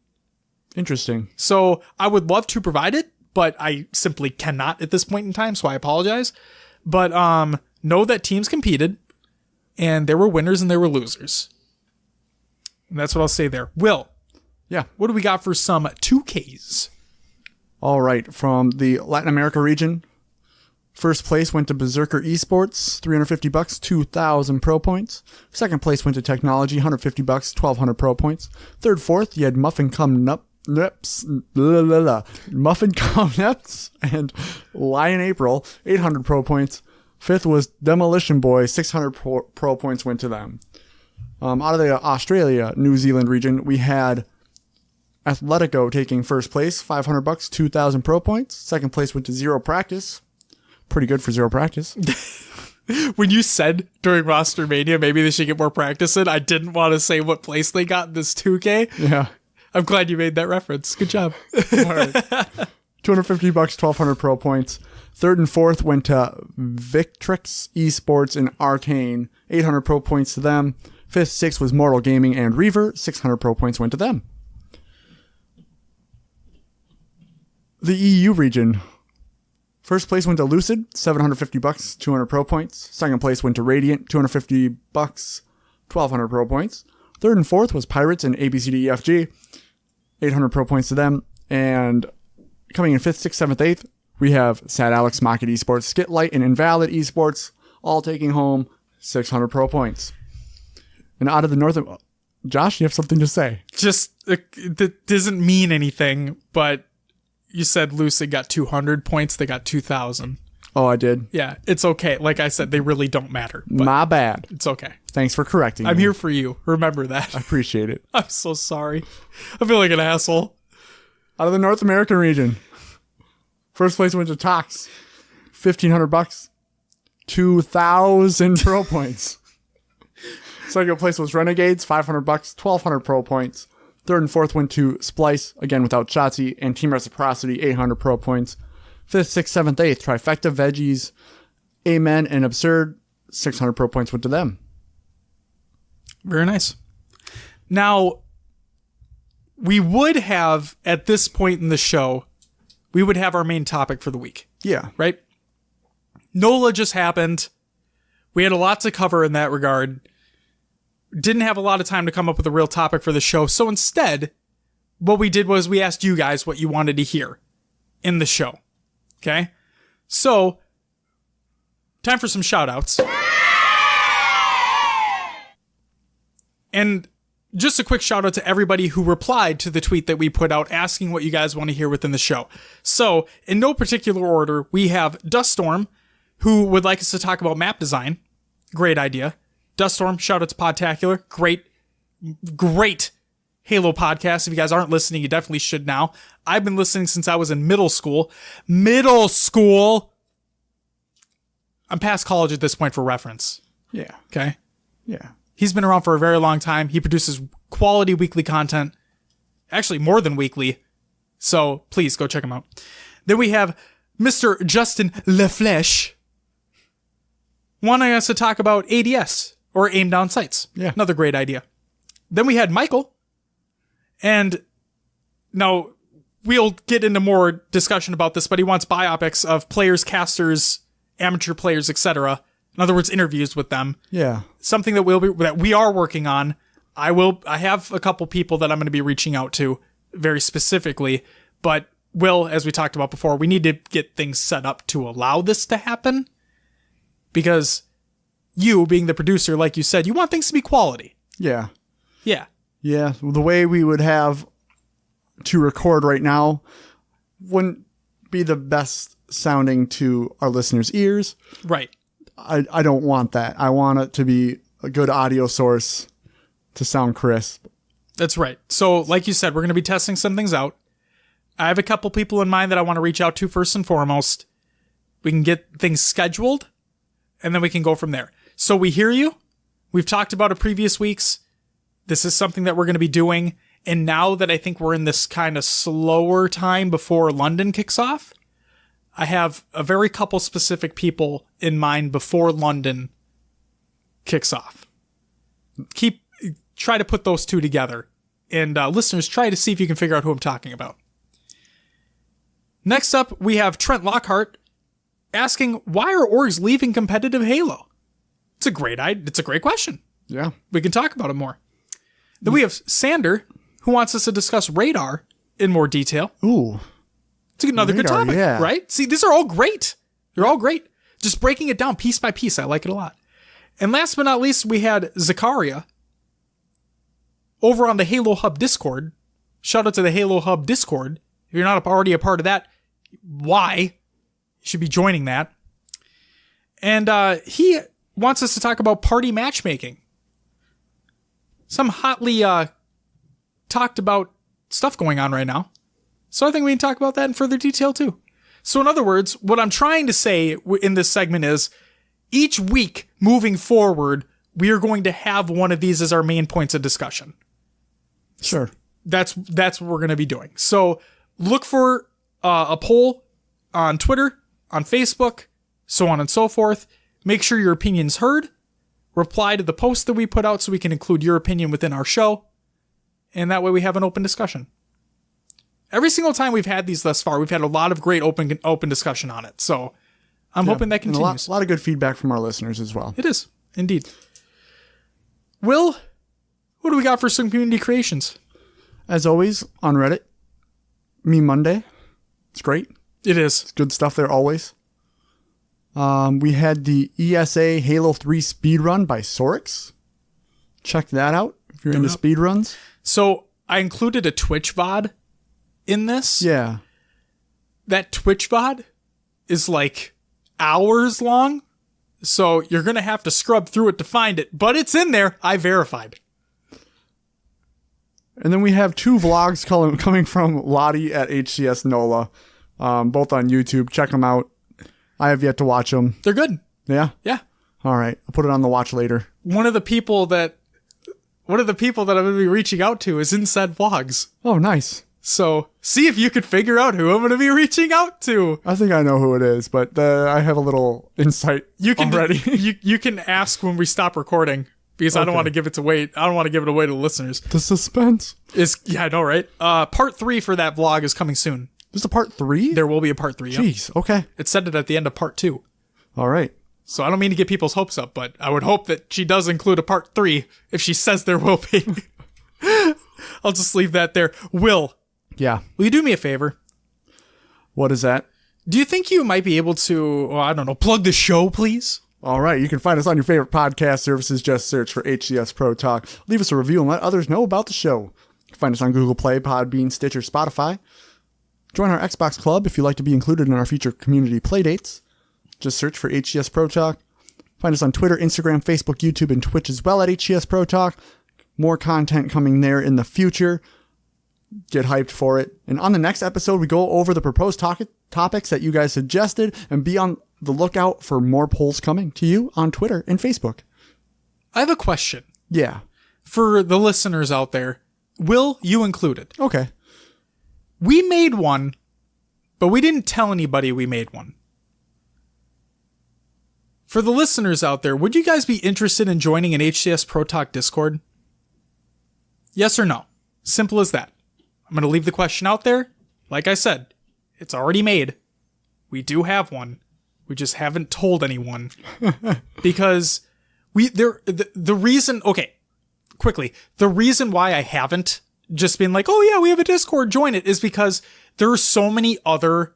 Interesting. So I would love to provide it, but I simply cannot at this point in time, so I apologize. But know that teams competed, and there were winners and there were losers. And that's what I'll say there. Will. Yeah. What do we got for some 2Ks? All right. From the Latin America region, first place went to Berserker Esports, $350, 2,000 pro points. Second place went to Technology, $150, 1,200 pro points. Third, fourth, you had Muffin Cum Nuts and Lion April, 800 pro points. Fifth was Demolition Boy, 600 pro points went to them. Out of the Australia, New Zealand region, we had Athletico taking first place, $500, 2,000 pro points. Second place went to Zero Practice. Pretty good for Zero Practice. When you said during Roster Mania, maybe they should get more practice in, I didn't want to say what place they got in this 2K. Yeah. I'm glad you made that reference. Good job. All right. $250, 1,200 pro points. Third and fourth went to Victrix Esports and Arcane, 800 pro points to them. Fifth, sixth was Mortal Gaming and Reaver, 600 pro points went to them. The EU region. First place went to Lucid, $750, 200 pro points. Second place went to Radiant, $250, 1,200 pro points. Third and fourth was Pirates and ABCDEFG, 800 pro points to them. And coming in fifth, sixth, seventh, eighth, we have Sad Alex, Market Esports, Skitlight, and Invalid Esports, all taking home 600 pro points. And out of the north of... Josh, you have something to say? Just, that doesn't mean anything, but you said Lucid got 200 points, they got 2,000. Oh, I did? Yeah, it's okay. Like I said, they really don't matter. My bad. It's okay. Thanks for correcting me. I'm here for you. Remember that. I appreciate it. I'm so sorry. I feel like an asshole. Out of the North American region, first place went to Tox, $1,500, 2,000 pro points. Second place was Renegades, $500, 1,200 pro points. Third and fourth went to Splice, again without Shotty, and Team Reciprocity, 800 pro points. Fifth, sixth, seventh, eighth, Trifecta, Veggies, Amen, and Absurd, 600 pro points went to them. Very nice. Now, we would have, at this point in the show, we would have our main topic for the week. Yeah. Right? NOLA just happened. We had a lot to cover in that regard. Didn't have a lot of time to come up with a real topic for the show. So instead, what we did was we asked you guys what you wanted to hear in the show. Okay? So, time for some shout outs. And just a quick shout out to everybody who replied to the tweet that we put out asking what you guys want to hear within the show. So, in no particular order, we have Duststorm, who would like us to talk about map design. Great idea. Duststorm, shout out to ForgeTacular. Great Halo podcast. If you guys aren't listening, you definitely should now. I've been listening since I was in middle school. I'm past college at this point for reference. Yeah. Okay? Yeah. He's been around for a very long time. He produces quality weekly content. Actually, more than weekly. So, please go check him out. Then we have Mr. Justin LaFlèche wanting us to talk about ADS, or aim down sights. Yeah. Another great idea. Then we had Michael. And now we'll get into more discussion about this, but he wants biopics of players, casters, amateur players, etc. In other words, interviews with them. Yeah. Something that we are working on. I have a couple people that I'm going to be reaching out to very specifically, but as we talked about before, we need to get things set up to allow this to happen, because you, being the producer, like you said, you want things to be quality. Yeah. Yeah. Yeah. The way we would have to record right now wouldn't be the best sounding to our listeners' ears. Right. I don't want that. I want it to be a good audio source to sound crisp. That's right. So, like you said, we're going to be testing some things out. I have a couple people in mind that I want to reach out to first and foremost. We can get things scheduled, and then we can go from there. So we hear you. We've talked about it previous weeks. This is something that we're going to be doing. And now that I think we're in this kind of slower time before London kicks off, I have a very couple specific people in mind before London kicks off. Try to put those two together. And listeners, try to see if you can figure out who I'm talking about. Next up, we have Trent Lockhart asking, why are orgs leaving competitive Halo? It's a great question. Yeah. We can talk about it more. Then we have Sander, who wants us to discuss radar in more detail. Ooh. It's another good topic, right? See, these are all great. They're all great. Just breaking it down piece by piece. I like it a lot. And last but not least, we had Zakaria over on the Halo Hub Discord. Shout out to the Halo Hub Discord. If you're not already a part of that, why? You should be joining that. And he wants us to talk about party matchmaking. Some hotly talked about stuff going on right now. So I think we can talk about that in further detail too. So in other words, what I'm trying to say in this segment is each week moving forward, we are going to have one of these as our main points of discussion. Sure. That's what we're going to be doing. So look for a poll on Twitter, on Facebook, so on and so forth. Make sure your opinion's heard. Reply to the post that we put out so we can include your opinion within our show. And that way we have an open discussion. Every single time we've had these thus far, we've had a lot of great open discussion on it. So I'm hoping that continues. A lot of good feedback from our listeners as well. It is, indeed. Will, what do we got for some community creations? As always, on Reddit, Me Monday. It's great. It is. It's good stuff there always. We had the ESA Halo 3 speedrun by Sorix. Check that out if you're into speedruns. So I included a Twitch VOD in this. Yeah. That Twitch VOD is like hours long. So you're going to have to scrub through it to find it. But it's in there. I verified. And then we have two vlogs coming from Lottie at HCS NOLA. Both on YouTube. Check them out. I have yet to watch them. They're good. Yeah? Yeah. All right. I'll put it on the watch later. One of the people that I'm going to be reaching out to is in said vlogs. Oh, nice. So see if you could figure out who I'm going to be reaching out to. I think I know who it is, but I have a little insight already. You can ask when we stop recording because I don't want to give it away. I don't want to give it away to the listeners. The suspense. Yeah, I know, right? Part 3 for that vlog is coming soon. There's a part 3? There will be a part 3. Jeez. Okay. It said it at the end of part 2. All right. So I don't mean to get people's hopes up, but I would hope that she does include a part 3 if she says there will be. I'll just leave that there. Will Yeah. you do me a favor? What is that? Do you think you might be able to, I don't know, plug the show, please? All right, you can find us on your favorite podcast services. Just search for HCS Pro Talk. Leave us a review and let others know about the show. You can find us on Google Play, Podbean, Stitcher, Spotify. Join our Xbox Club if you'd like to be included in our future community playdates. Just search for HCS Pro Talk. Find us on Twitter, Instagram, Facebook, YouTube, and Twitch as well at HCS Pro Talk. More content coming there in the future. Get hyped for it. And on the next episode, we go over the proposed topics that you guys suggested, and be on the lookout for more polls coming to you on Twitter and Facebook. I have a question. Yeah. For the listeners out there, Will, you included. Okay. We made one, but we didn't tell anybody we made one. For the listeners out there, would you guys be interested in joining an HCS Pro Talk Discord? Yes or no? Simple as that. I'm going to leave the question out there. Like I said, it's already made. We do have one. We just haven't told anyone. Because the reason, okay, quickly, the reason why I haven't just been like, oh yeah, we have a Discord, join it, is because there are so many other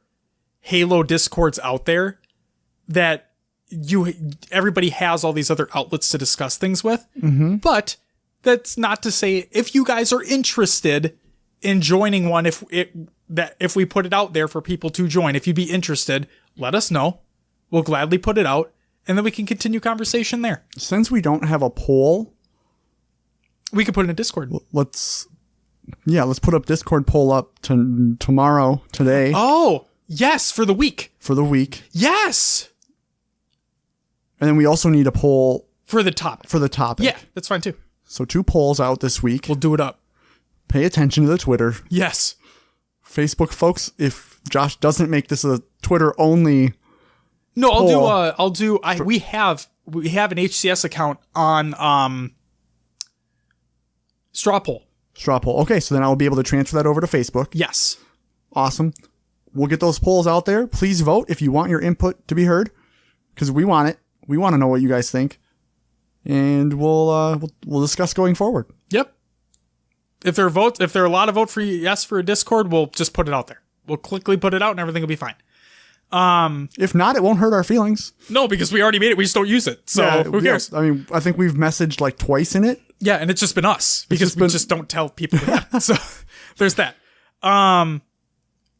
Halo Discords out there that everybody has all these other outlets to discuss things with. Mm-hmm. But that's not to say if you guys are interested in joining one, if we put it out there for people to join, if you'd be interested, let us know. We'll gladly put it out, and then we can continue conversation there. Since we don't have a poll, we could put it in a Discord. Let's put up Discord poll up tomorrow, today. Oh, yes, for the week. For the week. Yes. And then we also need a poll for the topic. Yeah, that's fine too. So 2 polls out this week. We'll do it up. Pay attention to the Twitter. Yes. Facebook folks, if Josh doesn't make this a Twitter only. No, we have an HCS account on Straw Poll. Straw Poll. Okay, so then I'll be able to transfer that over to Facebook. Yes. Awesome. We'll get those polls out there. Please vote if you want your input to be heard, because we want it. We want to know what you guys think, and we'll discuss going forward. Yep. If there are a lot of votes for yes for a Discord, we'll just put it out there. We'll quickly put it out, and everything will be fine. If not, it won't hurt our feelings. No, because we already made it. We just don't use it. So yeah, who cares? I mean, I think we've messaged like twice in it. Yeah, and it's just been us because we just don't tell people that. So there's that.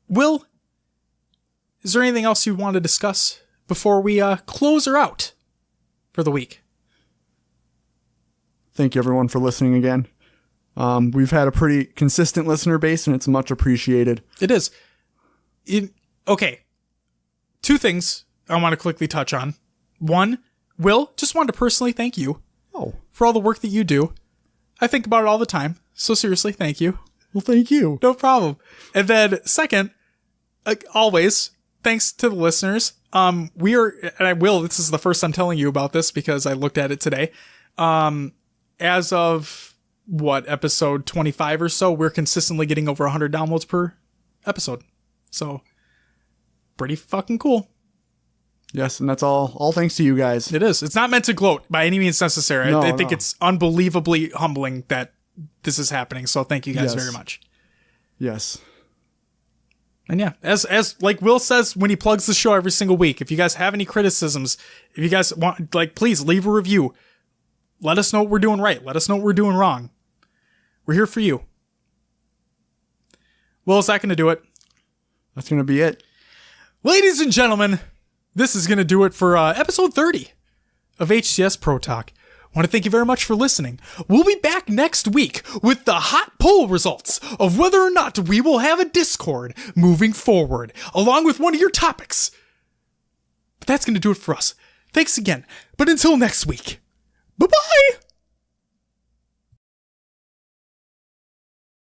Will, is there anything else you want to discuss before we close her out for the week? Thank you, everyone, for listening again. We've had a pretty consistent listener base, and it's much appreciated. It is. Okay. 2 things I want to quickly touch on. 1, Will, just wanted to personally thank you for all the work that you do. I think about it all the time. So seriously, thank you. Well, thank you. No problem. And then 2nd, like always, thanks to the listeners. And this is the first I'm telling you about this because I looked at it today. As of episode 25 or so, we're consistently getting over 100 downloads per episode. So pretty fucking cool. Yes, and that's all thanks to you guys. It is. It's not meant to gloat by any means necessary. I think it's unbelievably humbling that this is happening. So thank you guys very much. Yes. And yeah, as like Will says when he plugs the show every single week, if you guys have any criticisms, if you guys want, like, please leave a review. Let us know what we're doing right. Let us know what we're doing wrong. We're here for you. Well, is that going to do it? That's going to be it. Ladies and gentlemen, this is going to do it for episode 30 of HCS Pro Talk. I want to thank you very much for listening. We'll be back next week with the hot poll results of whether or not we will have a Discord moving forward, along with one of your topics. But that's going to do it for us. Thanks again. But until next week, bye-bye!